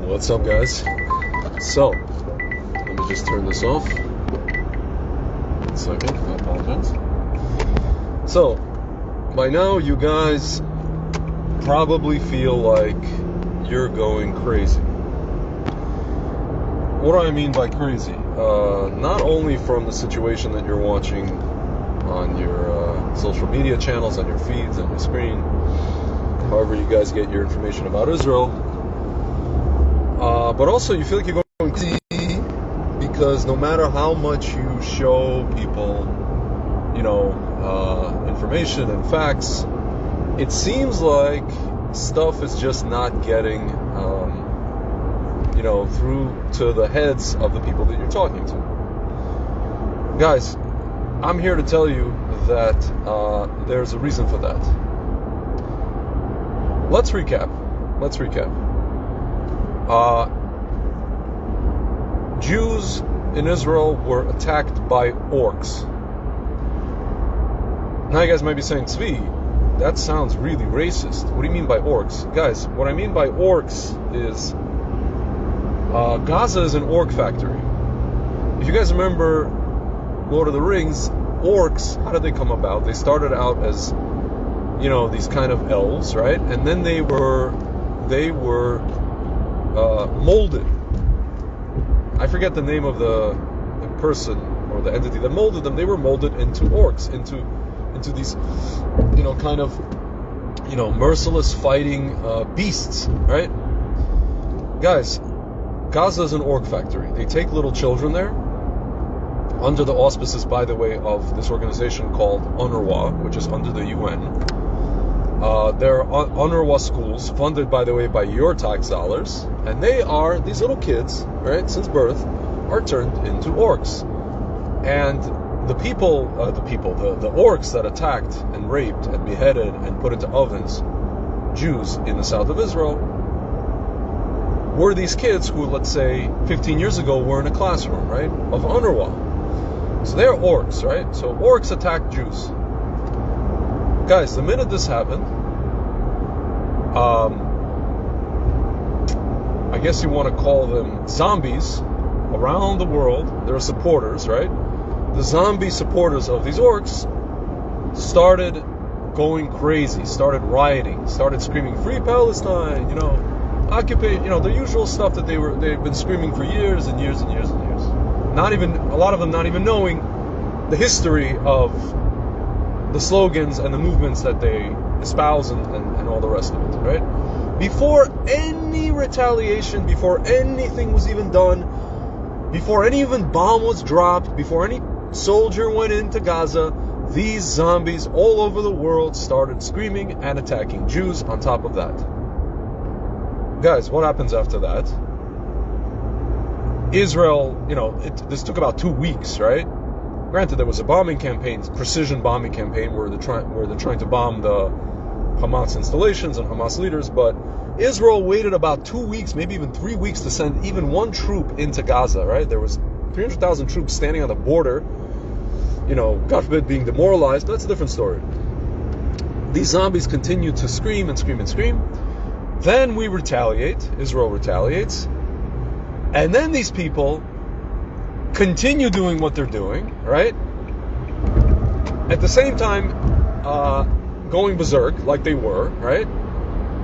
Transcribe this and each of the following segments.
What's up, guys? So, let me just turn this off. 1 second, I apologize. So, by now you guys probably feel like you're going crazy. What do I mean by crazy? Not only from the situation that you're watching on your social media channels, on your feeds, on your screen, however you guys get your information about Israel, but also you feel like you're going crazy because no matter how much you show people, information and facts, it seems like stuff is just not getting, through to the heads of the people that you're talking to. Guys, I'm here to tell you that there's a reason for that. Let's recap. Jews in Israel were attacked by orcs. Now you guys might be saying, Tzvi, that sounds really racist. What do you mean by orcs? Guys, what I mean by orcs is Gaza is an orc factory. If you guys remember Lord of the Rings, orcs, how did they come about? They started out as, these kind of elves, right? And then they were molded. I forget the name of the person or the entity that molded them. They were molded into orcs, into these, merciless fighting beasts, right? Guys, Gaza is an orc factory. They take little children there, under the auspices, by the way, of this organization called UNRWA, which is under the UN. There are UNRWA schools, funded, by the way, by your tax dollars, and these little kids, right, since birth, are turned into orcs. And the orcs that attacked and raped and beheaded and put into ovens Jews in the south of Israel were these kids who, let's say, 15 years ago were in a classroom, right, of UNRWA. So they're orcs, right? So orcs attack Jews. Guys, the minute this happened, I guess you want to call them zombies around the world. They're supporters, right? The zombie supporters of these orcs started going crazy, started rioting, started screaming, "Free Palestine!" Occupy, the usual stuff that they've been screaming for years and years and years and years. A lot of them not even knowing the history of the slogans and the movements that they espouse and all the rest of it, right? Before any retaliation, before anything was even done, before any even bomb was dropped, before any soldier went into Gaza, these zombies all over the world started screaming and attacking Jews on top of that. Guys, what happens after that? Israel, this took about 2 weeks, right? Granted, there was a bombing campaign, precision bombing campaign, where they're trying to bomb the Hamas installations and Hamas leaders, but Israel waited about 2 weeks, maybe even 3 weeks, to send even one troop into Gaza, right? There was 300,000 troops standing on the border, God forbid, being demoralized, but that's a different story. These zombies continue to scream and scream and scream. Then we retaliate, Israel retaliates, and then these people continue doing what they're doing, right? At the same time, going berserk like they were, right?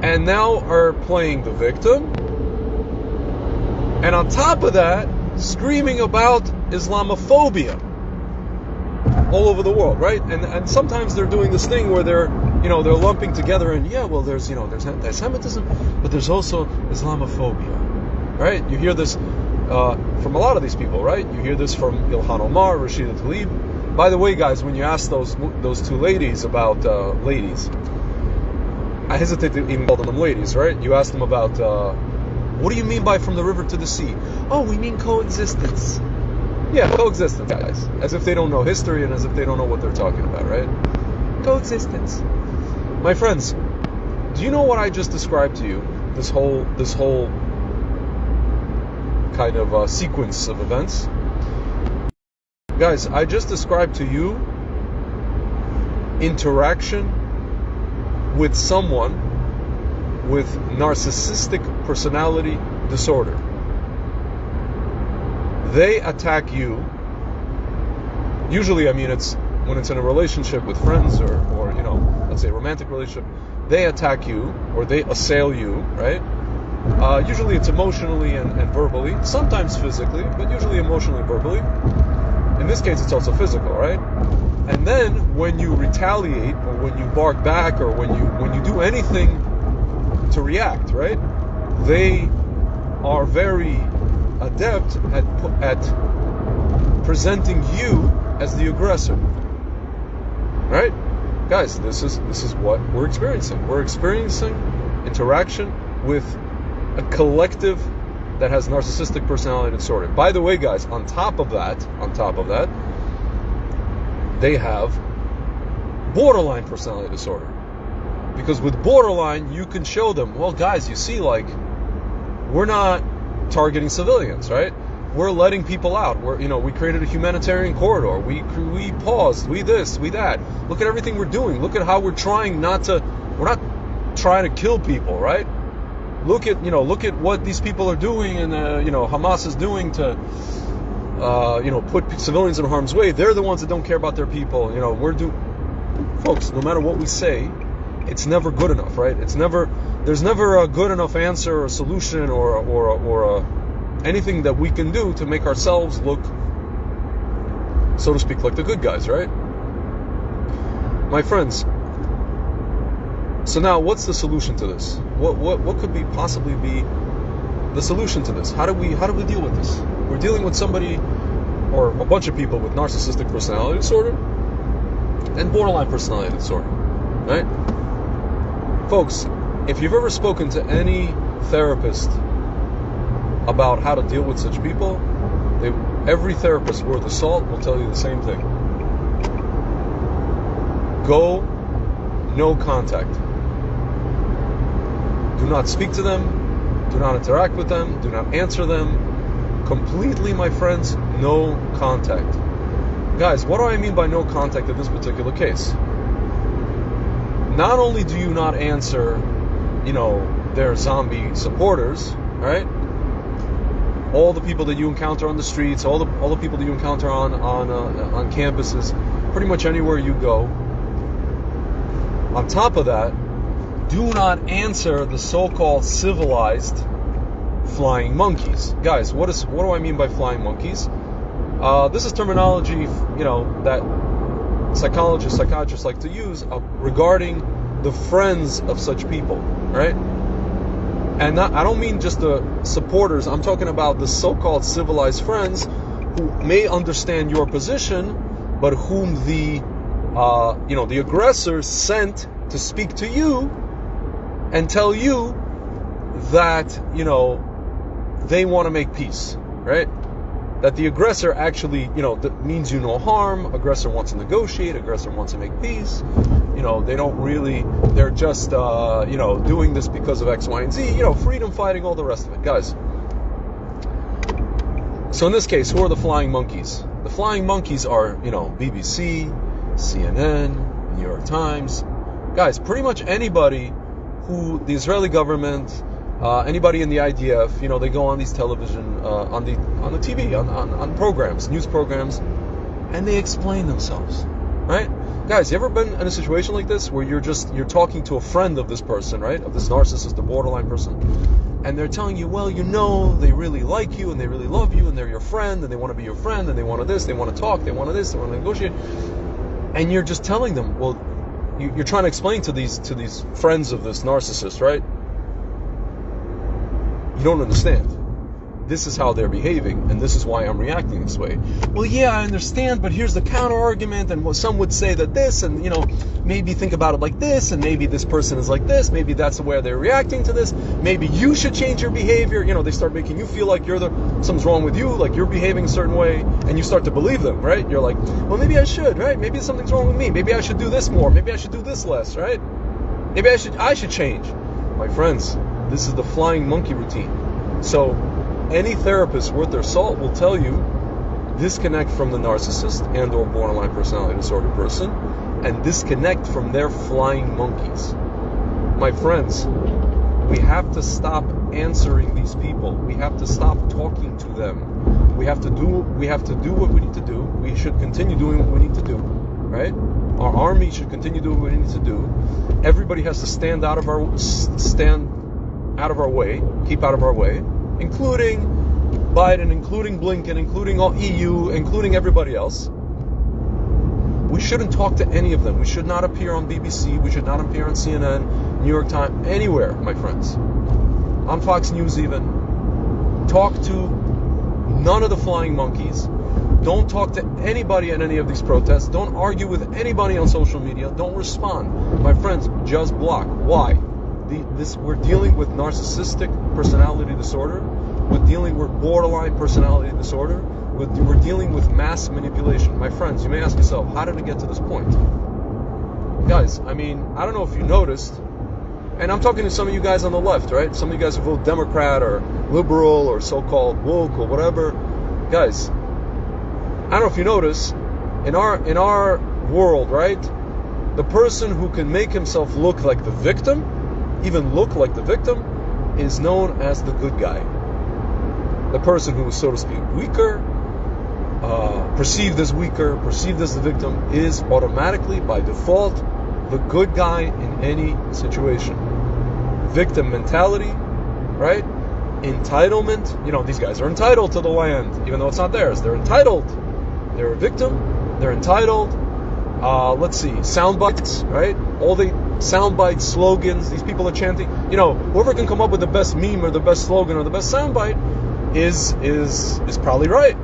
And now are playing the victim. And on top of that, screaming about Islamophobia all over the world, right? And sometimes they're doing this thing where they're lumping together and there's anti-Semitism, but there's also Islamophobia, right? You hear this from a lot of these people, right? You hear this from Ilhan Omar, Rashida Tlaib. By the way, guys, when you ask those two ladies about ladies, I hesitate to even call them ladies, right? You ask them about what do you mean by from the river to the sea? Oh, we mean coexistence. Yeah, coexistence, guys. As if they don't know history and as if they don't know what they're talking about, right? Coexistence. My friends, do you know what I just described to you? This whole kind of sequence of events. Guys, I just described to you interaction with someone with narcissistic personality disorder. They attack you. Usually, I mean, it's when it's in a relationship with friends or let's say a romantic relationship. They attack you or they assail you, right? Usually it's emotionally and verbally, sometimes physically, but usually emotionally and verbally. In this case, it's also physical, right? And then when you retaliate or when you bark back or when you do anything to react, right? They are very adept at presenting you as the aggressor, right? Guys, this is what we're experiencing. We're experiencing interaction with a collective that has narcissistic personality disorder. By the way, guys, on top of that, they have borderline personality disorder. Because with borderline, you can show them, well, guys, you see, like, we're not targeting civilians, right? We're letting people out. We created a humanitarian corridor. We paused. We this, we that. Look at everything we're doing. Look at how we're trying we're not trying to kill people, right? Look at what these people are doing and Hamas is doing to put civilians in harm's way. They're the ones that don't care about their people. Folks, no matter what we say, it's never good enough, right? There's never a good enough answer or solution or anything that we can do to make ourselves look, so to speak, like the good guys, right? My friends, so now what's the solution to this? What could possibly be the solution to this? How do we deal with this? We're dealing with somebody or a bunch of people with narcissistic personality disorder and borderline personality disorder, right? Folks, if you've ever spoken to any therapist about how to deal with such people, every therapist worth of salt will tell you the same thing. Go, no contact. Do not speak to them. Do not interact with them. Do not answer them. Completely, my friends, no contact. Guys, what do I mean by no contact in this particular case? Not only do you not answer, their zombie supporters, right? All the people that you encounter on the streets, all the people that you encounter on campuses, pretty much anywhere you go. On top of that, do not answer the so-called civilized flying monkeys. Guys, what do I mean by flying monkeys? This is terminology, that psychiatrists like to use regarding the friends of such people, right? And I don't mean just the supporters. I'm talking about the so-called civilized friends who may understand your position, but whom the aggressor sent to speak to you and tell you that, they want to make peace, right? That the aggressor actually, that means you no harm. Aggressor wants to negotiate. Aggressor wants to make peace. They don't really, they're just, doing this because of X, Y, and Z, freedom fighting, all the rest of it. Guys, so in this case, who are the flying monkeys? The flying monkeys are, BBC, CNN, New York Times. Guys, pretty much anybody who the Israeli government, anybody in the IDF, they go on these television, on the TV, on programs, news programs, and they explain themselves, right? Guys, you ever been in a situation like this where you're talking to a friend of this person, right? Of this narcissist, the borderline person, and they're telling you, well, they really like you and they really love you and they're your friend and they want to be your friend and they want to this, they want to talk, they want to this, they want to negotiate, and you're just telling them, well, you're trying to explain to these friends of this narcissist, right? You don't understand. This is how they're behaving, and this is why I'm reacting this way. Well, yeah, I understand, but here's the counter argument, and some would say that this, and maybe think about it like this, and maybe this person is like this, maybe that's the way they're reacting to this, maybe you should change your behavior. They start making you feel like something's wrong with you, like you're behaving a certain way, and you start to believe them, right? You're like, well, maybe I should, right? Maybe something's wrong with me. Maybe I should do this more. Maybe I should do this less, right? Maybe I should change. My friends, this is the flying monkey routine. So any therapist worth their salt will tell you, disconnect from the narcissist and or borderline personality disorder person, and disconnect from their flying monkeys. My friends, we have to stop answering these people. We have to stop talking to them. We have to do what we need to do. We should continue doing what we need to do, right? Our army should continue doing what we need to do. Everybody has to stand out of our way, keep out of our way, including Biden, including Blinken, including all EU, including everybody else. We shouldn't talk to any of them. We should not appear on BBC. We should not appear on CNN, New York Times, anywhere, my friends. On Fox News even. Talk to none of the flying monkeys. Don't talk to anybody at any of these protests. Don't argue with anybody on social media. Don't respond. My friends, just block. Why? We're dealing with narcissistic personality disorder. We're dealing with borderline personality disorder. We're dealing with mass manipulation. My friends, you may ask yourself, how did it get to this point? Guys, I mean, I don't know if you noticed, and I'm talking to some of you guys on the left, right? Some of you guys who vote Democrat or liberal or so-called woke or whatever. Guys, I don't know if you notice, in our world, right? The person who can make himself look like the victim, even look like the victim, is known as the good guy. The person who is, so to speak, weaker, perceived as weaker, perceived as the victim, is automatically, by default, the good guy in any situation. Victim mentality, right? Entitlement. You know, these guys are entitled to the land, even though it's not theirs. They're entitled. They're a victim. They're entitled. Let's see, sound bites, right? All the sound bites, slogans, these people are chanting. You know, whoever can come up with the best meme or the best slogan or the best sound bite is probably right?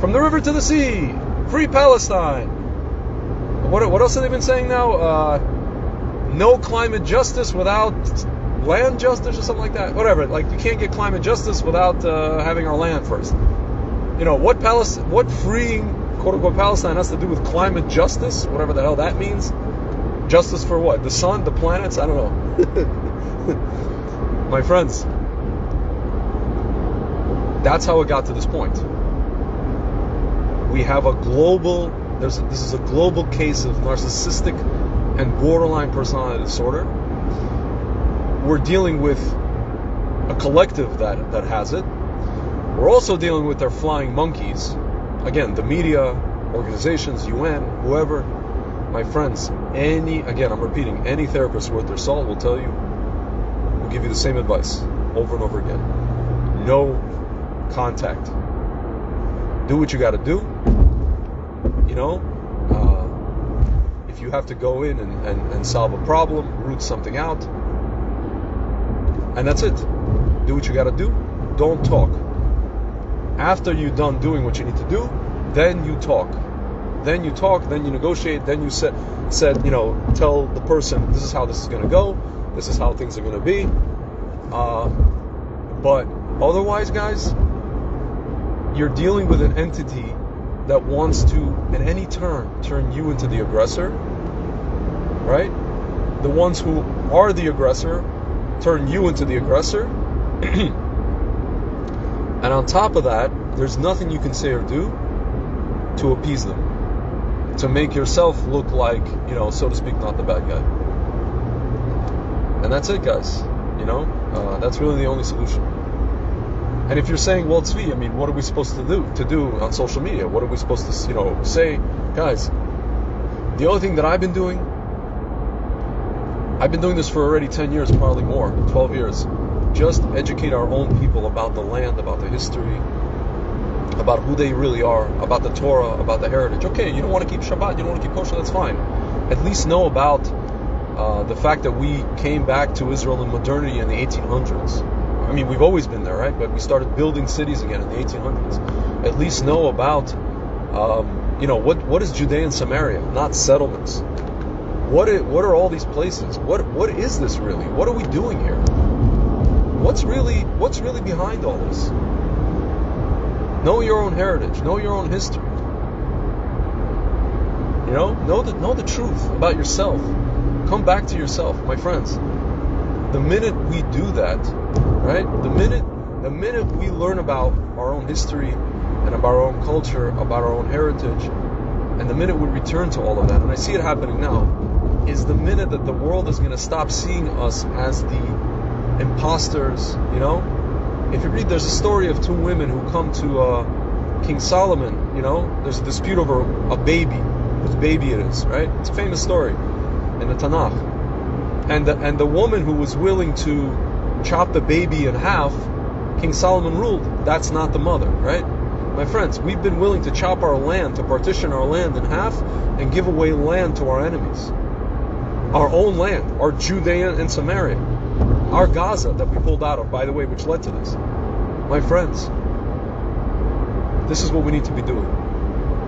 From the river to the sea, free Palestine. What else have they been saying now? No climate justice without land justice or something like that. Whatever. Like, you can't get climate justice without having our land first. You know, what freeing quote unquote Palestine has to do with climate justice? Whatever the hell that means. Justice for what? The sun, the planets? I don't know. My friends, that's how it got to this point. We have this is a global case of narcissistic and borderline personality disorder. We're dealing with a collective that has it. We're also dealing with their flying monkeys. Again, the media, organizations, UN, whoever. My friends, I'm repeating, any therapist worth their salt will tell you, will give you the same advice over and over again. No contact. Do what you got to do. You know, if you have to go in and solve a problem, root something out, and that's it. Do what you got to do. Don't talk. After you're done doing what you need to do, then you talk. Then you talk, then you negotiate, then you tell the person, this is how this is going to go, this is how things are going to be. But otherwise, guys, you're dealing with an entity that wants to, at any turn you into the aggressor, right? The ones who are the aggressor turn you into the aggressor. And on top of that, there's nothing you can say or do to appease them, to make yourself look like, so to speak, not the bad guy. And that's it, guys. That's really the only solution. And if you're saying, well, Tzvi, I mean, what are we supposed to do on social media? What are we supposed to, say? Guys, the only thing that I've been doing this for already 10 years, probably more, 12 years. Just educate our own people about the land, about the history, about who they really are, about the Torah, about the heritage. Okay, you don't want to keep Shabbat, you don't want to keep kosher, that's fine. At least know about the fact that we came back to Israel in modernity in the 1800s. I mean, we've always been there, right? But we started building cities again in the 1800s. At least know about, what is Judea and Samaria, not settlements. What are all these places? What is this really? What are we doing here? What's really behind all this? Know your own heritage. Know your own history. Know the truth about yourself. Come back to yourself, my friends. The minute we do that, right? The minute we learn about our own history and about our own culture, about our own heritage, and the minute we return to all of that, and I see it happening now, is the minute that the world is going to stop seeing us as the imposters, you know? If you read, there's a story of two women who come to King Solomon, you know? There's a dispute over a baby, whose baby it is, right? It's a famous story in the Tanakh. And the woman who was willing to chop the baby in half, King Solomon ruled, that's not the mother, right? My friends, we've been willing to chop our land, to partition our land in half, and give away land to our enemies. Our own land, our Judea and Samaria, our Gaza that we pulled out of, by the way, which led to this. My friends, this is what we need to be doing.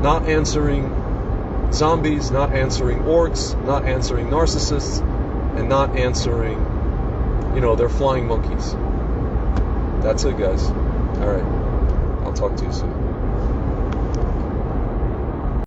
Not answering zombies, not answering orcs, not answering narcissists, and not answering, you know, their flying monkeys. That's it, guys. All right. I'll talk to you soon.